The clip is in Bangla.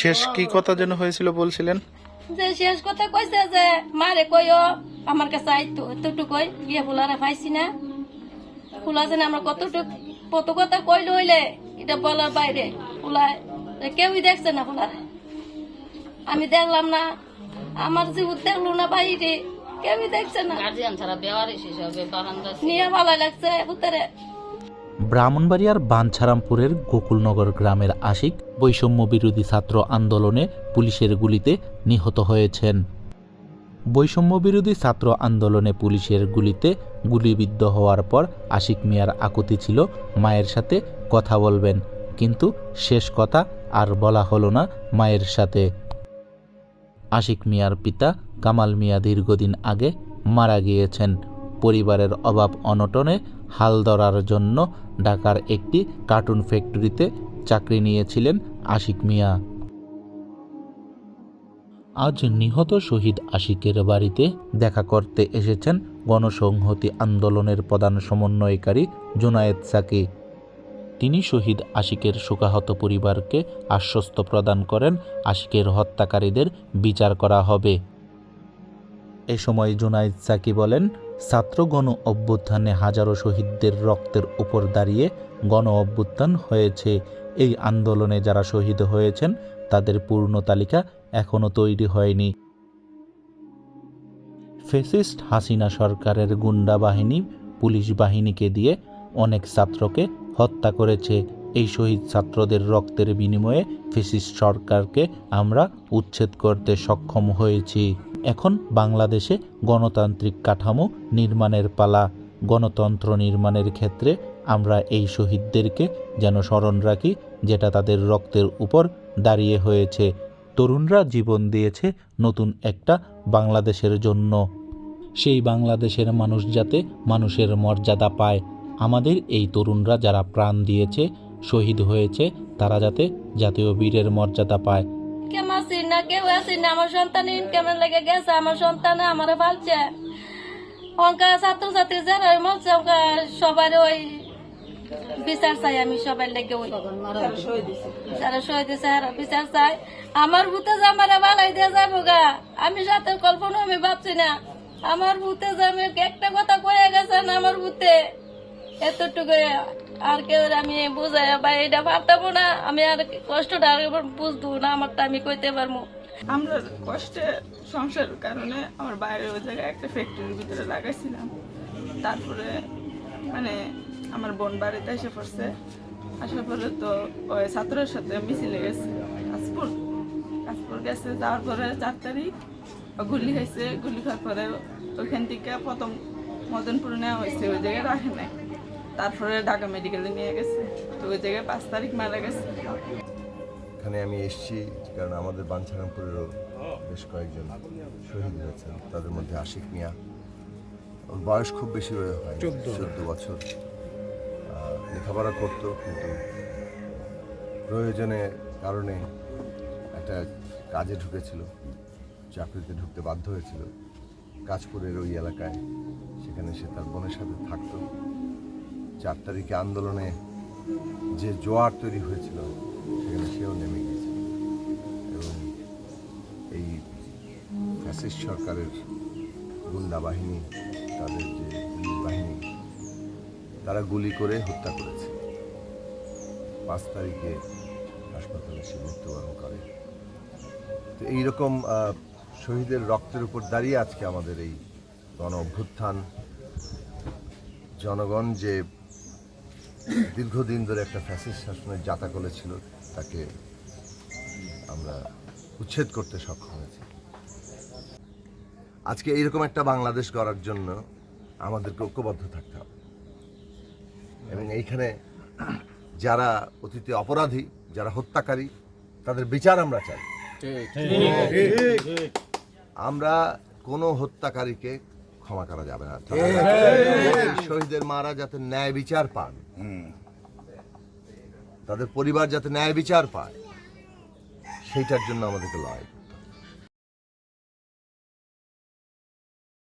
শেষ কি কথা যেন হয়েছিল বলছিলেন? যে শেষ কথা কইছে যে মারে কইও আমার কাছে আইতো এতটুকু কই বিয়ে ফুলারে পাইছি না ফুলাছে না আমরা কত কথা কইলে হইলে এটা বলার বাইরে ফুলায় কেউই দেখছে না ফুলারে আমি দেখলাম না আমার জীবন দেখলো না বাইরে কেউই দেখছে না গার্জিয়ান ছাড়া বেওয়ারিশ হিসাবে বারান্দা নিয়ে ভালো লাগছে ভূতারে। ব্রাহ্মণবাড়িয়ার বাঞ্ছারামপুরের গোকুলনগর গ্রামের আশিক বৈষম্য বিরোধী ছাত্র আন্দোলনে পুলিশের গুলিতে নিহত হয়েছেন। বৈষম্য বিরোধী ছাত্র আন্দোলনে পুলিশের গুলিতে গুলিবিদ্ধ হওয়ার পর আশিক মিয়ার আকুতি ছিল মায়ের সাথে কথা বলবেন, কিন্তু শেষ কথা আর বলা হলো না মায়ের সাথে। আশিক মিয়ার পিতা কামাল মিয়া দীর্ঘদিন আগে মারা গিয়েছেন। পরিবারের অভাব অনটনে হাল ধরার জন্য ঢাকার একটি কার্টুন ফ্যাক্টরিতে চাকরি নিয়েছিলেন আশিক মিয়া। আজ নিহত শহীদ আশিকের বাড়িতে দেখা করতে এসেছেন গণসংহতি আন্দোলনের প্রধান সমন্বয়কারী জুনায়েদ সাকি। তিনি শহীদ আশিকের শোকাহত পরিবারকে আশ্বস্ত প্রদান করেন আশিকের হত্যাকারীদের বিচার করা হবে। এ সময় জুনায়েদ সাকি বলেন, ছাত্র গণ অভ্যুত্থানে হাজারো শহীদদের রক্তের উপর দাঁড়িয়ে গণ অভ্যুত্থান হয়েছে। এই আন্দোলনে যারা শহীদ হয়েছেন তাদের পূর্ণ তালিকা এখনো তৈরি হয়নি। ফ্যাসিস্ট হাসিনা সরকারের গুন্ডা বাহিনী পুলিশ বাহিনীকে দিয়ে অনেক ছাত্রকে হত্যা করেছে। এই শহীদ ছাত্রদের রক্তের বিনিময়ে ফ্যাসিস্ট সরকারকে আমরা উচ্ছেদ করতে সক্ষম হয়েছি। এখন বাংলাদেশে গণতান্ত্রিক কাঠামো নির্মাণের পালা। গণতন্ত্র নির্মাণের ক্ষেত্রে আমরা এই শহীদদেরকে যেন স্মরণ রাখি, যেটা তাদের রক্তের উপর দাঁড়িয়ে হয়েছে। তরুণরা জীবন দিয়েছে নতুন একটা বাংলাদেশের জন্য। সেই বাংলাদেশের মানুষ যাতে মানুষের মর্যাদা পায়। আমাদের এই তরুণরা যারা প্রাণ দিয়েছে, শহীদ হয়েছে, তারা যাতে জাতীয় বীরের মর্যাদা পায়। কেমন আছি না কেউ আছি না আমার সন্তান কেমন লেগে গেছে আমার সন্তান আমার পালছে অঙ্কা ছাত্রছাত্রী যারা মারছে অঙ্কা সবার ওই বিচার চাই আমি সবার লেগে ওই যারা শহীদ দিছে বিচার চাই আমার ভূতে যে আমার বালাই দিয়ে যাবো গা আমি সাথে কল্পনা আমি ভাবছি না আমার ভূতে যে আমি একটা কথা কয়ে গেছেন আমার ভূতে এতটুকু আর কেউ আমি বুঝাই বা এটা ভাবতাম না আমি আর কষ্টটা আর বুঝবো না আমারটা আমি কইতে পারবো। আমরা কষ্টে সংসারের কারণে আমার বাইরে ওই জায়গায় একটা ফ্যাক্টরির ভিতরে লাগাইছিলাম। তারপরে মানে আমার বোন বাড়িতে এসে পড়ছে, আসার পরে তো ওই ছাত্রের সাথে মিছিলে গেছে কাশপুর গেছে। যাওয়ার পরে 4 তারিখ গুলি খাইছে, গুলি খাওয়ার পরে ওইখান থেকে প্রথম মদনপুর নেওয়া হয়েছে, ওই জায়গায় রাখে নাই। তারপরে ঢাকা মেডিকেলে নিয়ে গেছে, তো ওই জায়গায় 5 তারিখ মারা গেছে। এখানে আমি এসেছি কারণ আমাদের বাঞ্ছারামপুরেরও বেশ কয়েকজন শহীদ হয়েছেন, তাদের মধ্যে আশিক মিয়া। ওর বয়স খুব বেশি হয় 14 বছর। লেখাপড়া করতো, কিন্তু প্রয়োজনের কারণে একটা কাজে ঢুকেছিল, চাকরিতে ঢুকতে বাধ্য হয়েছিল কাশপুরের ওই এলাকায়। সেখানে সে তার বোনের সাথে থাকতো। 4 তারিখে আন্দোলনে যে জোয়ার তৈরি হয়েছিল সেখানে সেও নেমে গিয়েছিল এবং এই ফ্যাসিস্ট সরকারের গুন্ডা বাহিনী, তাদের যে পুলিশ বাহিনী, তারা গুলি করে হত্যা করেছে। 5 তারিখে হাসপাতালে সে মৃত্যুবরণ করে। তো এইরকম শহীদের রক্তের উপর দাঁড়িয়ে আজকে আমাদের এই গণ অভ্যুত্থান। জনগণ যে দীর্ঘদিন ধরে একটা ফ্যাসিস্ট শাসনের জাতাকলে ছিল, তাকে আমরা উচ্ছেদ করতে সক্ষম হয়েছি। আজকে এইরকম একটা বাংলাদেশ গড়ার জন্য আমাদেরকে ঐক্যবদ্ধ থাকতে হবে এবং এইখানে যারা অতীতে অপরাধী, যারা হত্যাকারী, তাদের বিচার আমরা চাই। আমরা কোনো হত্যাকারীকে ক্ষমা করা যাবে না। শহীদের মারা যাতে ন্যায় বিচার পান, তাদের পরিবার যাতে ন্যায় বিচার পায়, সেইটার জন্য আমাদেরকে লড়াই